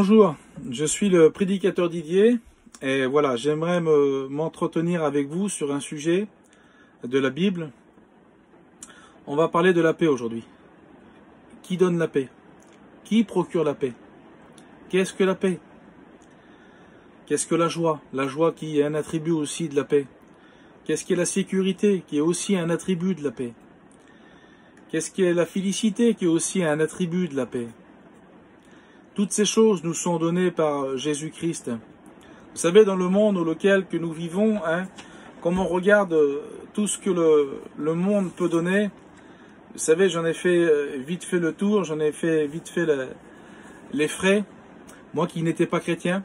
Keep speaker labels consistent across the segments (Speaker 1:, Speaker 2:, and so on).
Speaker 1: Bonjour, je suis le prédicateur Didier et voilà, j'aimerais m'entretenir avec vous sur un sujet de la Bible. On va parler de la paix aujourd'hui. Qui donne la paix? Qui procure la paix? Qu'est-ce que la paix? Qu'est-ce que la joie? La joie qui est un attribut aussi de la paix. Qu'est-ce qu'est la sécurité qui est aussi un attribut de la paix? Qu'est-ce qu'est la félicité qui est aussi un attribut de la paix? Toutes ces choses nous sont données par Jésus-Christ. Vous savez, dans le monde auquel que nous vivons, comme on regarde tout ce que le monde peut donner, vous savez, j'en ai fait vite fait le tour, j'en ai fait vite fait les frais, moi qui n'étais pas chrétien.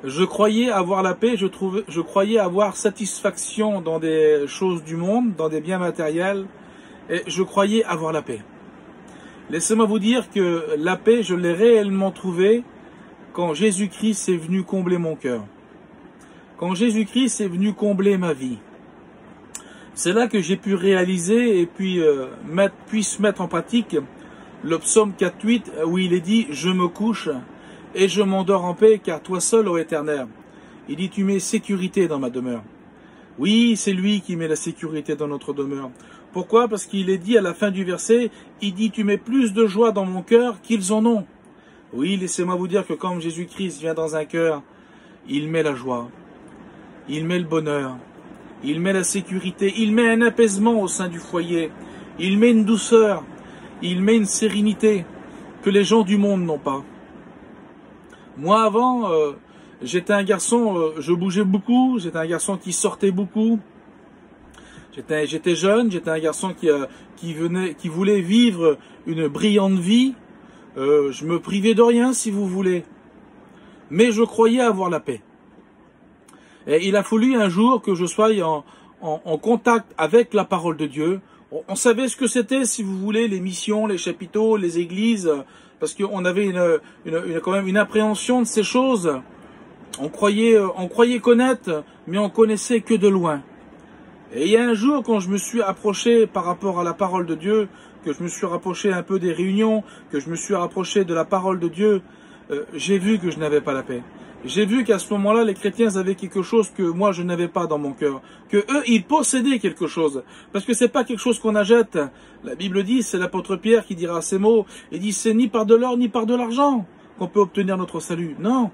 Speaker 1: Je croyais avoir la paix, je croyais avoir satisfaction dans des choses du monde, dans des biens matériels, et je croyais avoir la paix. Laissez-moi vous dire que la paix, je l'ai réellement trouvée quand Jésus-Christ est venu combler mon cœur. Quand Jésus-Christ est venu combler ma vie. C'est là que j'ai pu réaliser et puis puisse mettre en pratique le psaume 4.8 où il est dit « Je me couche et je m'endors en paix car toi seul, ô Éternel. » Il dit « Tu mets sécurité dans ma demeure. » Oui, c'est lui qui met la sécurité dans notre demeure. Pourquoi? Parce qu'il est dit à la fin du verset, il dit « Tu mets plus de joie dans mon cœur qu'ils en ont. » Oui, laissez-moi vous dire que quand Jésus-Christ vient dans un cœur, il met la joie, il met le bonheur, il met la sécurité, il met un apaisement au sein du foyer, il met une douceur, il met une sérénité que les gens du monde n'ont pas. Moi avant, j'étais un garçon, je bougeais beaucoup, j'étais un garçon qui sortait beaucoup. J'étais jeune, j'étais un garçon qui voulait vivre une brillante vie. Je me privais de rien, si vous voulez. Mais je croyais avoir la paix. Et il a fallu un jour que je sois en contact avec la parole de Dieu. On savait ce que c'était, si vous voulez, les missions, les chapiteaux, les églises, parce qu'on avait quand même une appréhension de ces choses. On croyait connaître, mais on connaissait que de loin. Et il y a un jour, quand je me suis approché par rapport à la parole de Dieu, que je me suis rapproché un peu des réunions, que je me suis rapproché de la parole de Dieu, j'ai vu que je n'avais pas la paix. J'ai vu qu'à ce moment-là, les chrétiens avaient quelque chose que moi, je n'avais pas dans mon cœur. Que eux, ils possédaient quelque chose. Parce que c'est pas quelque chose qu'on achète. La Bible dit, c'est l'apôtre Pierre qui dira ces mots. Il dit, c'est ni par de l'or, ni par de l'argent qu'on peut obtenir notre salut. Non.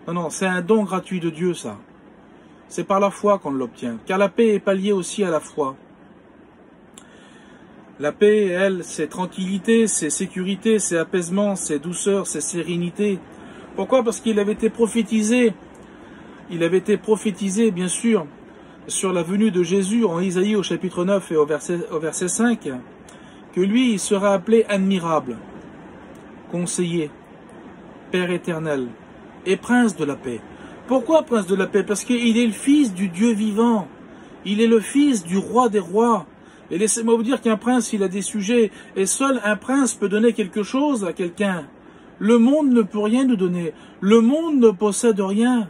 Speaker 1: Non, non, c'est un don gratuit de Dieu, ça. C'est par la foi qu'on l'obtient, car la paix est pas liée aussi à la foi. La paix, elle, c'est tranquillité, c'est sécurité, c'est apaisement, c'est douceur, c'est sérénité. Pourquoi? Parce qu'il avait été prophétisé, bien sûr, sur la venue de Jésus en Isaïe au chapitre 9 et au verset 5, que lui, il sera appelé admirable, conseiller, Père éternel et prince de la paix. Pourquoi prince de la paix? Parce qu'il est le fils du Dieu vivant. Il est le fils du roi des rois. Et laissez-moi vous dire qu'un prince, il a des sujets. Et seul un prince peut donner quelque chose à quelqu'un. Le monde ne peut rien nous donner. Le monde ne possède rien.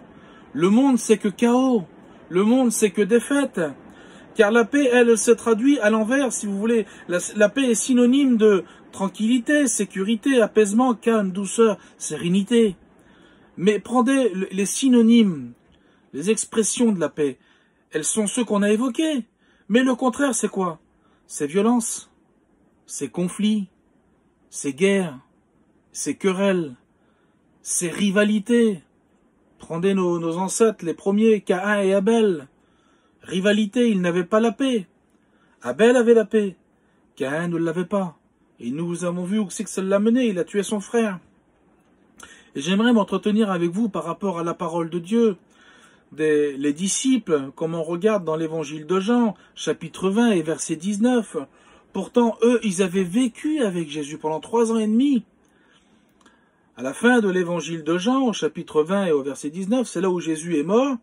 Speaker 1: Le monde, c'est que chaos. Le monde, c'est que défaite. Car la paix, elle se traduit à l'envers, si vous voulez. La paix est synonyme de tranquillité, sécurité, apaisement, calme, douceur, sérénité. Mais prenez les synonymes, les expressions de la paix. Elles sont ceux qu'on a évoqués. Mais le contraire, c'est quoi? C'est violence, c'est conflit, c'est guerre, c'est querelle, c'est rivalité. Prenez nos ancêtres, les premiers, Caïn et Abel. Rivalité, ils n'avaient pas la paix. Abel avait la paix, Caïn ne l'avait pas. Et nous avons vu où c'est que ça l'a mené, il a tué son frère. Et j'aimerais m'entretenir avec vous par rapport à la parole de Dieu. Les disciples, comme on regarde dans l'évangile de Jean, chapitre 20 et verset 19. Pourtant, eux, ils avaient vécu avec Jésus pendant 3 ans et demi. À la fin de l'évangile de Jean, au chapitre 20 et au verset 19, c'est là où Jésus est mort,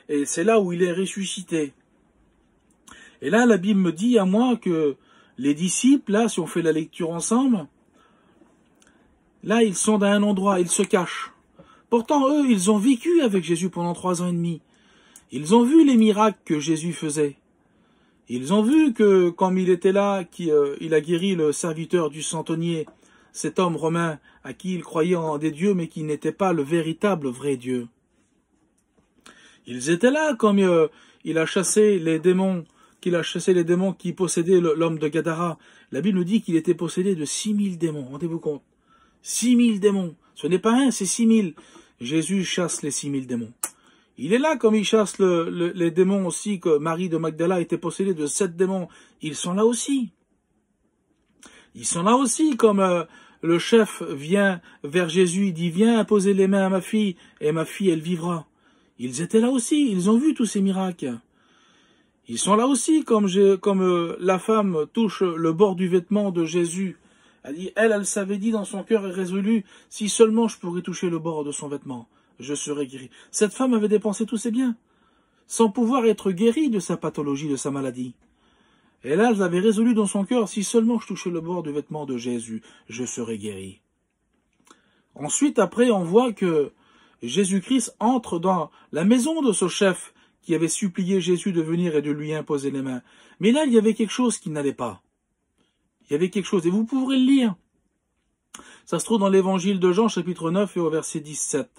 Speaker 1: et c'est là où il est ressuscité. Et là, la Bible me dit à moi que les disciples, là, si on fait la lecture ensemble, là, ils sont dans un endroit, ils se cachent. Pourtant, eux, ils ont vécu avec Jésus pendant 3 ans et demi. Ils ont vu les miracles que Jésus faisait. Ils ont vu que, comme il était là, il a guéri le serviteur du centenier cet homme romain à qui il croyait en des dieux, mais qui n'était pas le véritable vrai Dieu. Ils étaient là, comme il a chassé les démons, qui possédaient l'homme de Gadara. La Bible nous dit qu'il était possédé de 6000 démons. Rendez-vous compte. 6000 démons. Ce n'est pas un, c'est 6000. Jésus chasse les 6000 démons. Il est là comme il chasse les démons aussi, que Marie de Magdala était possédée de 7 démons. Ils sont là aussi. Ils sont là aussi, comme le chef vient vers Jésus, il dit, viens imposer les mains à ma fille, et ma fille, elle vivra. Ils étaient là aussi, ils ont vu tous ces miracles. Ils sont là aussi, comme la femme touche le bord du vêtement de Jésus. Elle dit, elle s'avait dit dans son cœur et résolu, si seulement je pourrais toucher le bord de son vêtement, je serais guéri. Cette femme avait dépensé tous ses biens, sans pouvoir être guérie de sa pathologie, de sa maladie. Et là, elle avait résolu dans son cœur, si seulement je touchais le bord du vêtement de Jésus, je serais guéri. Ensuite, après, on voit que Jésus-Christ entre dans la maison de ce chef qui avait supplié Jésus de venir et de lui imposer les mains. Mais là, il y avait quelque chose qui n'allait pas. Il y avait quelque chose, et vous pourrez le lire. Ça se trouve dans l'évangile de Jean, chapitre 9 et au verset 17.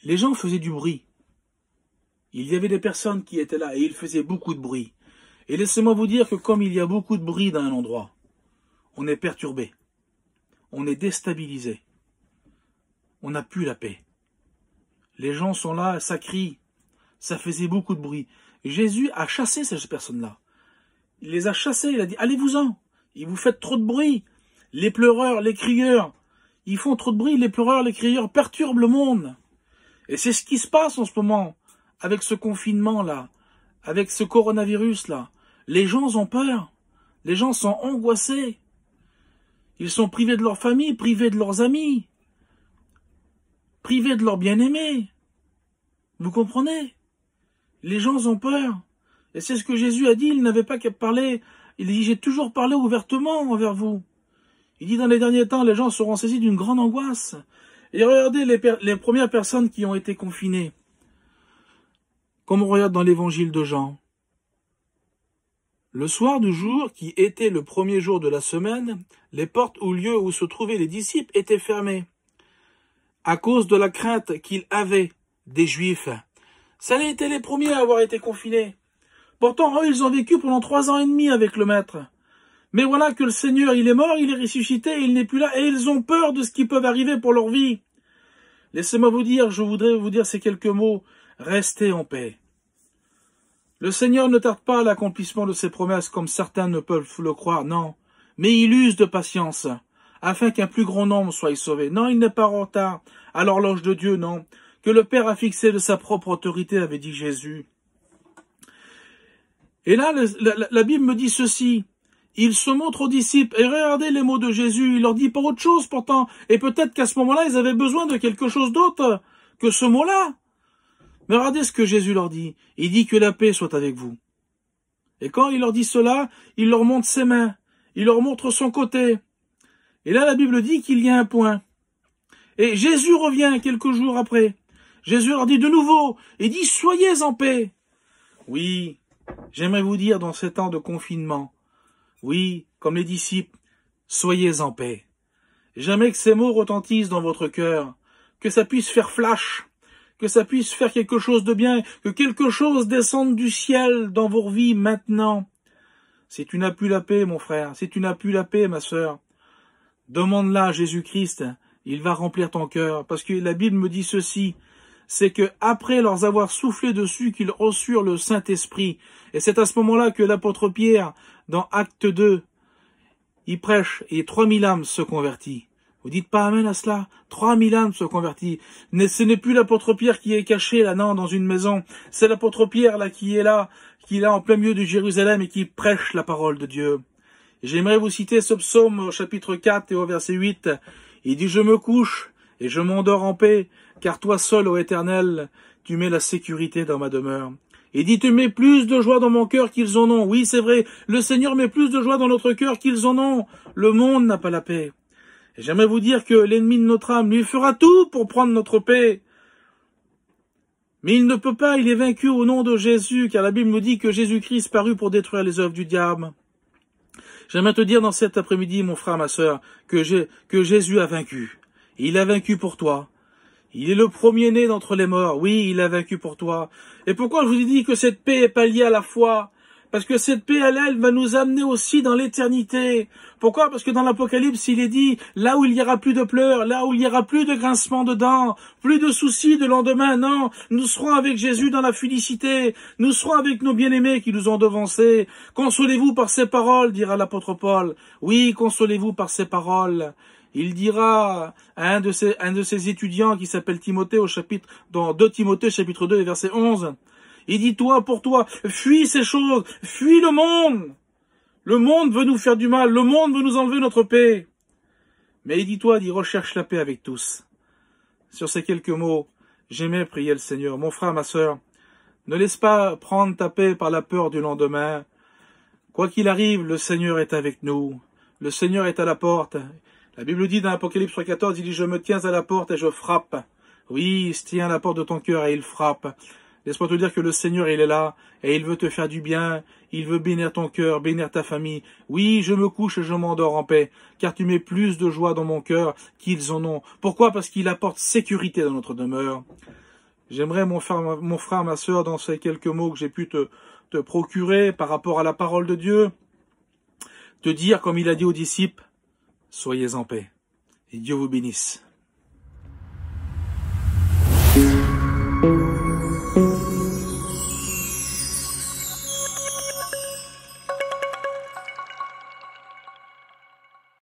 Speaker 1: Les gens faisaient du bruit. Il y avait des personnes qui étaient là et ils faisaient beaucoup de bruit. Et laissez-moi vous dire que comme il y a beaucoup de bruit dans un endroit, on est perturbé, on est déstabilisé, on n'a plus la paix. Les gens sont là, ça crie, ça faisait beaucoup de bruit. Jésus a chassé ces personnes-là. Il les a chassés, il a dit, allez-vous-en, vous faites trop de bruit. Les pleureurs, les crieurs, ils font trop de bruit, les pleureurs, les crieurs perturbent le monde. Et c'est ce qui se passe en ce moment, avec ce confinement-là, avec ce coronavirus-là. Les gens ont peur, les gens sont angoissés. Ils sont privés de leur famille, privés de leurs amis, privés de leurs bien-aimés. Vous comprenez? Les gens ont peur. Et c'est ce que Jésus a dit, il n'avait pas qu'à parler. Il dit, j'ai toujours parlé ouvertement envers vous. Il dit, dans les derniers temps, les gens seront saisis d'une grande angoisse. Et regardez les premières personnes qui ont été confinées. Comme on regarde dans l'évangile de Jean. Le soir du jour, qui était le premier jour de la semaine, les portes ou lieux où se trouvaient les disciples étaient fermées, à cause de la crainte qu'ils avaient des Juifs. Ça a été les premiers à avoir été confinés. Pourtant, eux, ils ont vécu pendant 3 ans et demi avec le Maître. Mais voilà que le Seigneur, il est mort, il est ressuscité, il n'est plus là, et ils ont peur de ce qui peut arriver pour leur vie. Laissez-moi vous dire, je voudrais vous dire ces quelques mots, restez en paix. Le Seigneur ne tarde pas à l'accomplissement de ses promesses comme certains ne peuvent le croire, non. Mais il use de patience, afin qu'un plus grand nombre soit sauvé. Non, il n'est pas en retard à l'horloge de Dieu, non. Que le Père a fixé de sa propre autorité, avait dit Jésus. Et là, la Bible me dit ceci. Il se montre aux disciples, et regardez les mots de Jésus, il leur dit pas autre chose pourtant. Et peut-être qu'à ce moment-là, ils avaient besoin de quelque chose d'autre que ce mot-là. Mais regardez ce que Jésus leur dit. Il dit que la paix soit avec vous. Et quand il leur dit cela, il leur montre ses mains. Il leur montre son côté. Et là, la Bible dit qu'il y a un point. Et Jésus revient quelques jours après. Jésus leur dit de nouveau, il dit, soyez en paix. Oui, j'aimerais vous dire dans ces temps de confinement, oui, comme les disciples, soyez en paix. Jamais que ces mots retentissent dans votre cœur, que ça puisse faire flash, que ça puisse faire quelque chose de bien, que quelque chose descende du ciel dans vos vies maintenant. Si tu n'as plus la paix, mon frère, si tu n'as plus la paix, ma sœur, demande-la à Jésus-Christ, il va remplir ton cœur, parce que la Bible me dit ceci, c'est que après leur avoir soufflé dessus qu'ils reçurent le Saint-Esprit. Et c'est à ce moment-là que l'apôtre Pierre, dans Acte 2, il prêche et 3000 âmes se convertissent. Vous dites pas amen à cela? 3000 âmes se convertissent. Ce n'est plus l'apôtre Pierre qui est caché là, non, dans une maison. C'est l'apôtre Pierre là qui est là en plein milieu de Jérusalem et qui prêche la parole de Dieu. J'aimerais vous citer ce psaume au chapitre 4 et au verset 8. Il dit, je me couche et je m'endors en paix, car toi seul, ô Éternel, tu mets la sécurité dans ma demeure. Il dit, tu mets plus de joie dans mon cœur qu'ils en ont. Oui, c'est vrai, le Seigneur met plus de joie dans notre cœur qu'ils en ont. Le monde n'a pas la paix. Et j'aimerais vous dire que l'ennemi de notre âme lui fera tout pour prendre notre paix. Mais il ne peut pas, il est vaincu au nom de Jésus, car la Bible nous dit que Jésus-Christ parut pour détruire les œuvres du diable. J'aimerais te dire dans cet après-midi, mon frère, ma sœur, que Jésus a vaincu. Il a vaincu pour toi. Il est le premier-né d'entre les morts. Oui, il a vaincu pour toi. Et pourquoi je vous ai dit que cette paix est pas liée à la foi? Parce que cette paix, elle va nous amener aussi dans l'éternité. Pourquoi? Parce que dans l'Apocalypse, il est dit, là où il n'y aura plus de pleurs, là où il n'y aura plus de grincement de dents, plus de soucis de lendemain, non, nous serons avec Jésus dans la félicité, nous serons avec nos bien-aimés qui nous ont devancés. Consolez-vous par ces paroles, dira l'apôtre Paul. Oui, consolez-vous par ces paroles. Il dira à un de ses étudiants qui s'appelle Timothée dans 2 Timothée chapitre 2 verset 11. Il dit, toi, pour toi, fuis ces choses, fuis le monde. Le monde veut nous faire du mal, le monde veut nous enlever notre paix. Mais il dit, toi, recherche la paix avec tous. Sur ces quelques mots, j'aimais prier le Seigneur. Mon frère, ma sœur, ne laisse pas prendre ta paix par la peur du lendemain. Quoi qu'il arrive, le Seigneur est avec nous. Le Seigneur est à la porte. La Bible dit dans Apocalypse 3,14, il dit, je me tiens à la porte et je frappe. Oui, il se tient à la porte de ton cœur et il frappe. Laisse-moi te dire que le Seigneur, il est là, et il veut te faire du bien, il veut bénir ton cœur, bénir ta famille. Oui, je me couche et je m'endors en paix, car tu mets plus de joie dans mon cœur qu'ils en ont. Pourquoi? Parce qu'il apporte sécurité dans notre demeure. J'aimerais, mon frère, ma sœur, dans ces quelques mots que j'ai pu te procurer par rapport à la parole de Dieu, te dire, comme il a dit aux disciples, soyez en paix, et Dieu vous bénisse.